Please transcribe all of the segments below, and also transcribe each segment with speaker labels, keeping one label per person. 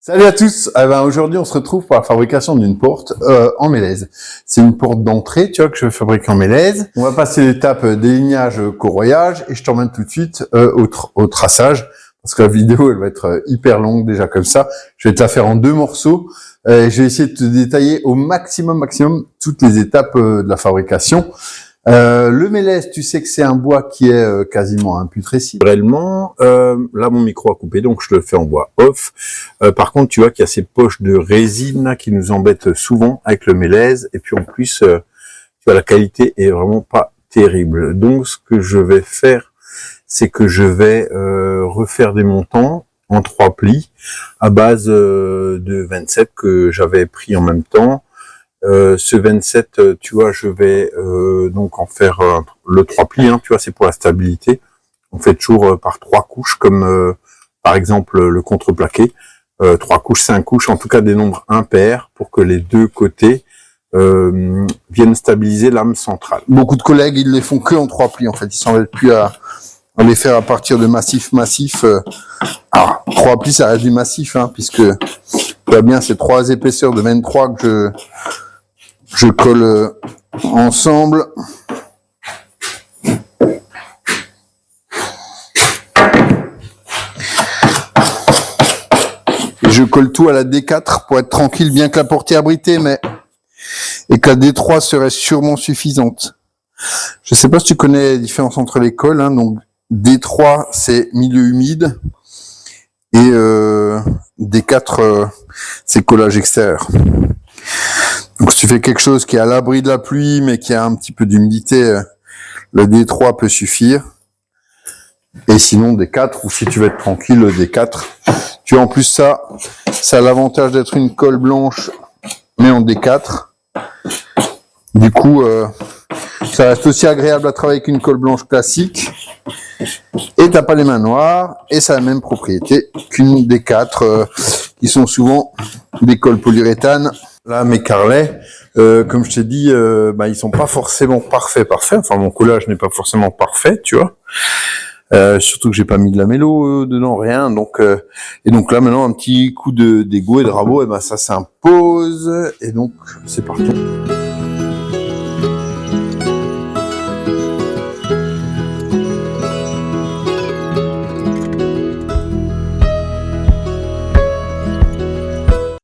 Speaker 1: Salut à tous. Aujourd'hui, on se retrouve pour la fabrication d'une porte en mélèze. C'est une porte d'entrée, tu vois, que je fabrique en mélèze. On va passer l'étape délignage, corroyage, et je t'emmène tout de suite au traçage, parce que la vidéo, elle va être hyper longue déjà comme ça. Je vais te la faire en 2 morceaux. Je vais essayer de te détailler au maximum toutes les étapes de la fabrication. Le mélèze, tu sais que c'est un bois qui est quasiment imputrescible. Réellement, là mon micro a coupé, donc je le fais en bois off. Par contre, tu vois qu'il y a ces poches de résine là, qui nous embêtent souvent avec le mélèze. Et puis en plus, tu vois, la qualité est vraiment pas terrible. Donc ce que je vais faire, c'est que je vais refaire des montants en 3 plis à base de 27 que j'avais pris en même temps. Ce 27, tu vois, je vais donc en faire le 3 plis, hein, tu vois, c'est pour la stabilité. On fait toujours par 3 couches, comme par exemple le contreplaqué. 3 couches, 5 couches, en tout cas des nombres impairs, pour que les 2 côtés viennent stabiliser l'âme centrale. Beaucoup de collègues, ils les font que en 3 plis, en fait. Ils s'en veulent plus à les faire à partir de massif. Alors, 3 plis, ça reste du massif, hein, puisque tu vois bien, c'est 3 épaisseurs de 23 que je colle ensemble. Et je colle tout à la D4 pour être tranquille, bien que la porte est abritée, et que la D3 serait sûrement suffisante. Je sais pas si tu connais la différence entre les colles, hein, donc D3 c'est milieu humide et D4 c'est collage extérieur. Donc si tu fais quelque chose qui est à l'abri de la pluie mais qui a un petit peu d'humidité, le D3 peut suffire. Et sinon D4, ou si tu veux être tranquille, le D4. Tu vois, en plus ça a l'avantage d'être une colle blanche mais en D4. Du coup, ça reste aussi agréable à travailler qu'une colle blanche classique. Et t'as pas les mains noires, et ça a la même propriété qu'une D4, qui sont souvent des colles polyuréthane. Là, mes carrelets, comme je t'ai dit, ils sont pas forcément parfaits. Enfin, mon collage n'est pas forcément parfait, tu vois. Surtout que j'ai pas mis de lamello dedans, rien. Donc là, maintenant, un petit coup d'égout et de rabot, et ça s'impose. Et donc, c'est parti.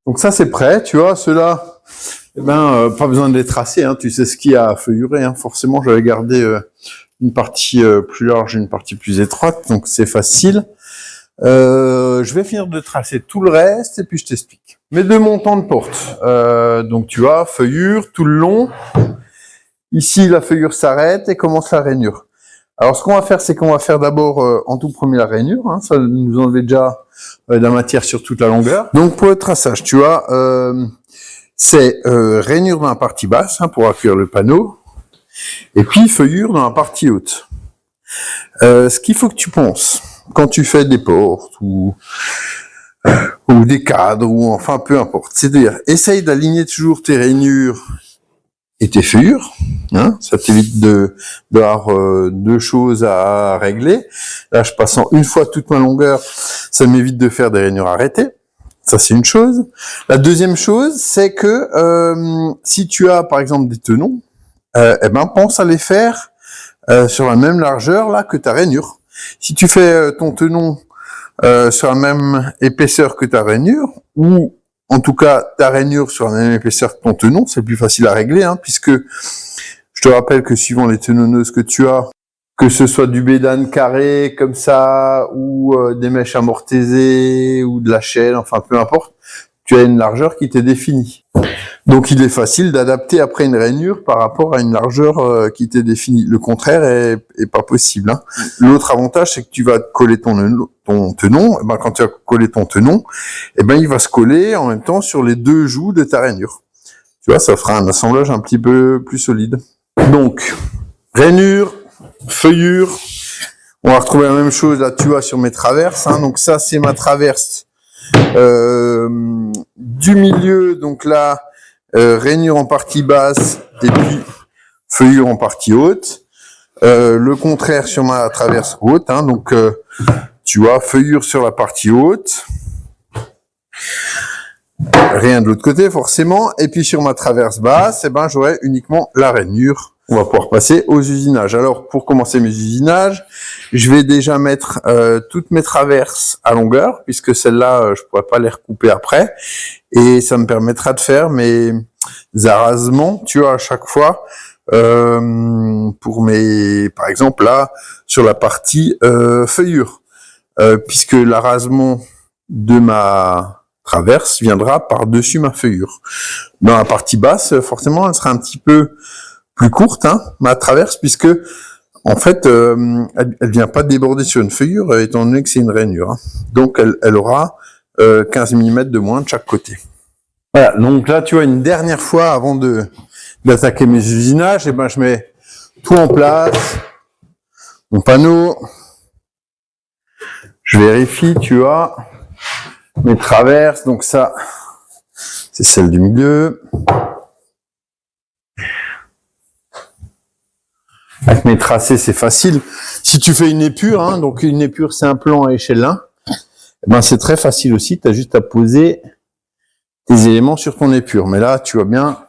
Speaker 1: Donc ça c'est prêt, tu vois, ceux-là, pas besoin de les tracer, hein, tu sais ce qu'il y a à feuillurer, hein. Forcément j'avais gardé une partie plus large et une partie plus étroite, donc c'est facile. Je vais finir de tracer tout le reste et puis je t'explique. Mes 2 montants de porte, donc tu vois, feuillure tout le long, ici la feuillure s'arrête et commence la rainure. Alors ce qu'on va faire, c'est qu'on va faire d'abord en tout premier la rainure, hein, ça nous enlève déjà de la matière sur toute la longueur. Donc pour le traçage, tu vois, c'est rainure dans la partie basse, hein, pour accueillir le panneau, et puis feuillure dans la partie haute. Ce qu'il faut que tu penses quand tu fais des portes ou des cadres, ou enfin peu importe, c'est-à-dire essaye d'aligner toujours tes rainures et tes feuillures, hein, ça t'évite d'avoir 2 choses à régler. Là, je passe en une fois toute ma longueur, ça m'évite de faire des rainures arrêtées. Ça, c'est une chose. La deuxième chose, c'est que si tu as, par exemple, des tenons, pense à les faire sur la même largeur là que ta rainure. Si tu fais ton tenon sur la même épaisseur que ta rainure, ou en tout cas, ta rainure sur la même épaisseur que ton tenon, c'est plus facile à régler, hein, puisque je te rappelle que suivant les tenonneuses que tu as, que ce soit du bédane carré comme ça, ou des mèches amortisées, ou de la chaîne, enfin peu importe, tu as une largeur qui t'est définie. Donc il est facile d'adapter après une rainure par rapport à une largeur qui t'est définie. Le contraire est pas possible, hein. L'autre avantage, c'est que tu vas coller ton tenon. Quand tu vas coller ton tenon, il va se coller en même temps sur les 2 joues de ta rainure. Tu vois, ça fera un assemblage un petit peu plus solide. Donc, rainure, feuillure. On va retrouver la même chose là, tu vois, sur mes traverses, hein. Donc ça, c'est ma traverse du milieu. Donc là, rainure en partie basse et puis feuillure en partie haute. Le contraire sur ma traverse haute, hein, donc tu vois, feuillure sur la partie haute, rien de l'autre côté forcément. Et puis sur ma traverse basse, eh ben j'aurai uniquement la rainure. On va pouvoir passer aux usinages. Alors pour commencer mes usinages, je vais déjà mettre toutes mes traverses à longueur, puisque celles-là, je pourrais pas les recouper après. Et ça me permettra de faire mes arasements, tu vois, à chaque fois. Pour mes, par exemple là, sur la partie feuillure. Puisque l'arasement de ma traverse viendra par-dessus ma feuillure. Dans la partie basse, forcément, elle sera un petit peu plus courte, hein, ma traverse, puisque en fait, elle vient pas déborder sur une feuillure, étant donné que c'est une rainure. Hein. Donc, elle aura 15 mm de moins de chaque côté. Voilà, donc là, tu vois, une dernière fois, avant d'attaquer mes usinages, et ben, je mets tout en place, mon panneau, je vérifie, tu vois, mes traverses, donc ça, c'est celle du milieu. Avec mes tracés, c'est facile. Si tu fais une épure, hein, donc une épure, c'est un plan à échelle 1, ben c'est très facile aussi, tu as juste à poser tes éléments sur ton épure. Mais là, tu vois bien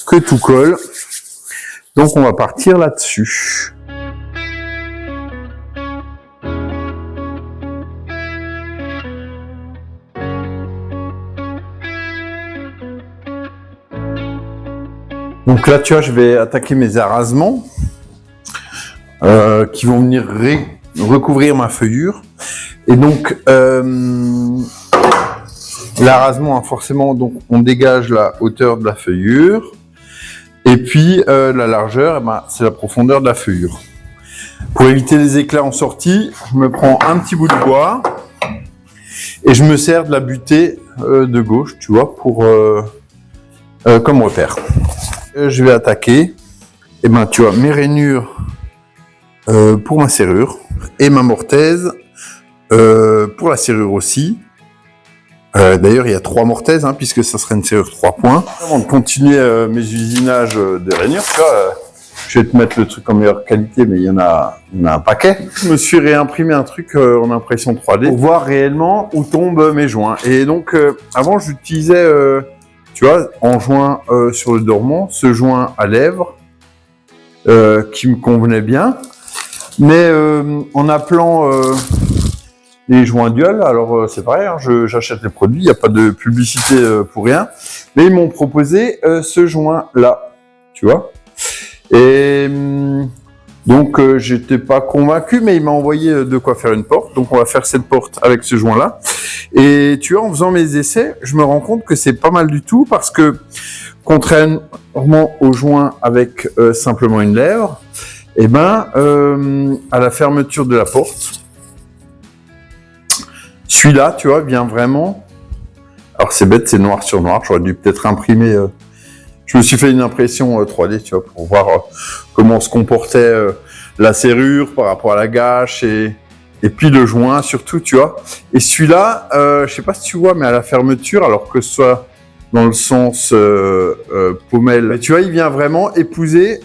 Speaker 1: que tout colle. Donc, on va partir là-dessus. Donc là, tu vois, je vais attaquer mes arasements qui vont venir recouvrir ma feuillure. Et donc, l'arasement, hein, forcément, donc on dégage la hauteur de la feuillure. Et puis, la largeur, eh ben, c'est la profondeur de la feuillure. Pour éviter les éclats en sortie, je me prends un petit bout de bois et je me sers de la butée de gauche, tu vois, pour comme repère. Je vais attaquer, et ben tu vois, mes rainures pour ma serrure et ma mortaise pour la serrure aussi. D'ailleurs, il y a 3 mortaises, hein, puisque ça serait une serrure 3 points. Avant de continuer mes usinages de rainures, tu vois, je vais te mettre le truc en meilleure qualité, mais il y en a un paquet. Je me suis réimprimé un truc en impression 3D pour voir réellement où tombent mes joints. Et donc, avant, j'utilisais... tu vois, en joint sur le dormant, ce joint à lèvres qui me convenait bien, mais en appelant les joints dual, alors c'est pareil, hein, j'achète les produits, il n'y a pas de publicité pour rien, mais ils m'ont proposé ce joint-là, tu vois, et donc j'étais pas convaincu, mais il m'a envoyé de quoi faire une porte, donc on va faire cette porte avec ce joint-là. Et tu vois, en faisant mes essais, je me rends compte que c'est pas mal du tout parce que, contrairement au joint avec simplement une lèvre, eh ben, à la fermeture de la porte, celui-là, tu vois, vient vraiment. Alors c'est bête, c'est noir sur noir. J'aurais dû peut-être imprimer. Je me suis fait une impression 3D, tu vois, pour voir comment se comportait la serrure par rapport à la gâche et puis le joint surtout, tu vois. Et celui-là, je sais pas si tu vois, mais à la fermeture, alors que ce soit dans le sens pommelle, mais tu vois, il vient vraiment épouser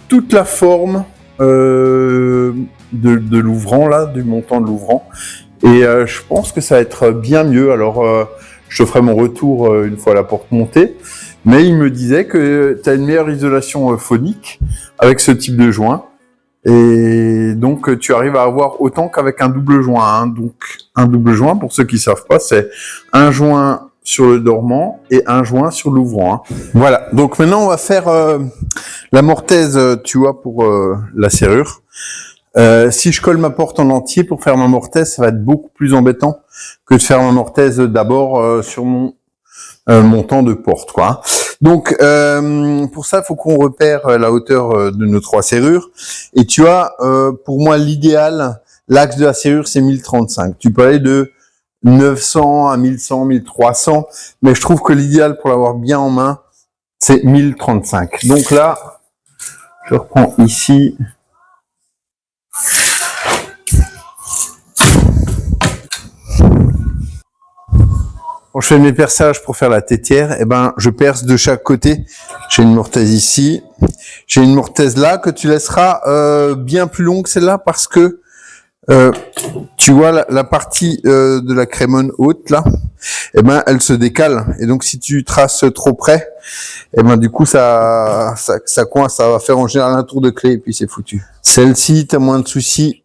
Speaker 1: toute la forme de l'ouvrant, là, du montant de l'ouvrant. Et je pense que ça va être bien mieux. Alors, je ferai mon retour une fois la porte montée. Mais il me disait que tu as une meilleure isolation phonique avec ce type de joint. Et donc, tu arrives à avoir autant qu'avec un double joint. Hein. Donc, un double joint, pour ceux qui savent pas, c'est un joint sur le dormant et un joint sur l'ouvrant. Hein. Voilà. Donc, maintenant, on va faire la mortaise, tu vois, pour la serrure. Si je colle ma porte en entier pour faire ma mortaise, ça va être beaucoup plus embêtant que de faire ma mortaise d'abord sur mon montant de porte, quoi. Donc, pour ça, il faut qu'on repère la hauteur de nos 3 serrures. Et tu vois, pour moi, l'idéal, l'axe de la serrure, c'est 1035. Tu peux aller de 900 à 1100, 1300, mais je trouve que l'idéal pour l'avoir bien en main, c'est 1035. Donc là, je reprends ici. Quand je fais mes perçages pour faire la tétière, eh ben, je perce de chaque côté. J'ai une mortaise ici. J'ai une mortaise là que tu laisseras bien plus longue celle-là parce que tu vois la partie de la crémone haute là, eh ben elle se décale. Et donc si tu traces trop près, eh ben du coup ça coince, ça va faire en général un tour de clé et puis c'est foutu. Celle-ci, t'as moins de soucis.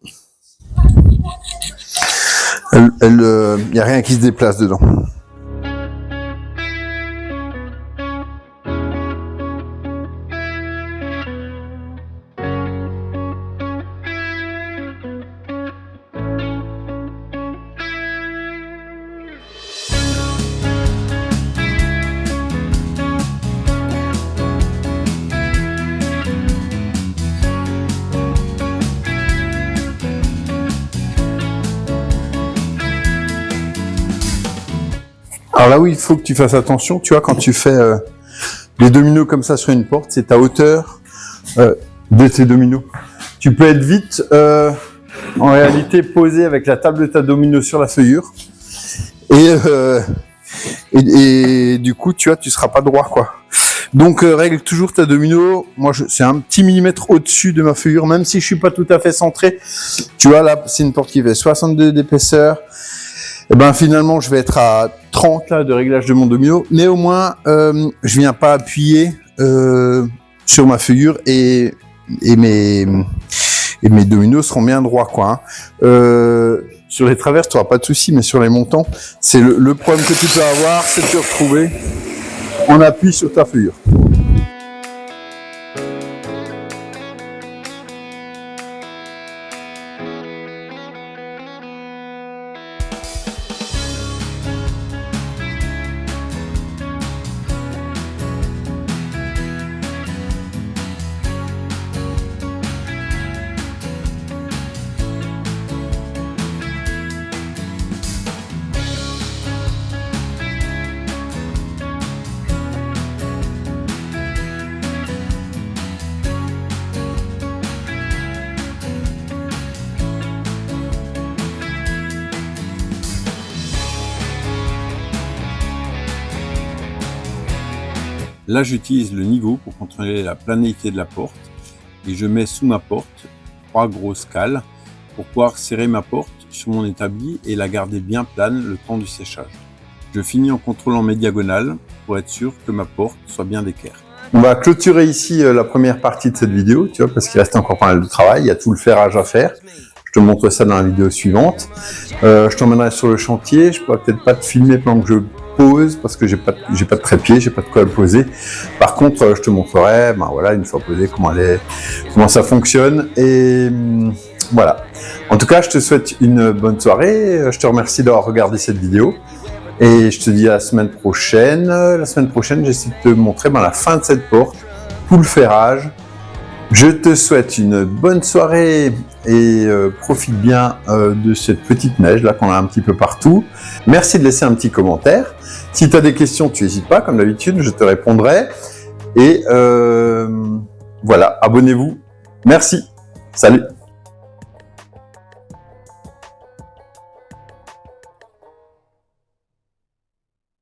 Speaker 1: Y a rien qui se déplace dedans. Alors là, oui, il faut que tu fasses attention. Tu vois, quand tu fais les dominos comme ça sur une porte, c'est ta hauteur de tes dominos. Tu peux être vite, en réalité, posé avec la table de ta domino sur la feuillure. Et du coup, tu vois, tu seras pas droit, quoi. Donc, règle toujours ta domino. Moi, c'est un petit millimètre au-dessus de ma feuillure, même si je suis pas tout à fait centré. Tu vois, là, c'est une porte qui fait 62 d'épaisseur. Et ben finalement, je vais être à 30 là de réglage de mon domino, mais au moins je viens pas appuyer sur ma feuillure et mes dominos seront bien droits, quoi. Sur les traverses, tu n'auras pas de souci, mais sur les montants, c'est le problème que tu peux avoir, c'est de te retrouver en appui sur ta feuillure.
Speaker 2: Là, j'utilise le niveau pour contrôler la planéité de la porte et je mets sous ma porte 3 grosses cales pour pouvoir serrer ma porte sur mon établi et la garder bien plane le temps du séchage. Je finis en contrôlant mes diagonales pour être sûr que ma porte soit bien d'équerre.
Speaker 1: On va clôturer ici la première partie de cette vidéo, tu vois, parce qu'il reste encore pas mal de travail, il y a tout le ferrage à faire. Je te montre ça dans la vidéo suivante. Je t'emmènerai sur le chantier, je pourrais peut-être pas te filmer pendant que je pose parce que j'ai pas de trépied, j'ai pas de quoi le poser. Par contre, je te montrerai, ben voilà, une fois posé, comment ça fonctionne et voilà. En tout cas, je te souhaite une bonne soirée. Je te remercie d'avoir regardé cette vidéo et je te dis à la semaine prochaine. La semaine prochaine, j'essaie de te montrer la fin de cette porte, tout le ferrage. Je te souhaite une bonne soirée et profite bien de cette petite neige là qu'on a un petit peu partout. Merci de laisser un petit commentaire. Si tu as des questions, tu n'hésites pas, comme d'habitude, je te répondrai. Et voilà, abonnez-vous. Merci. Salut.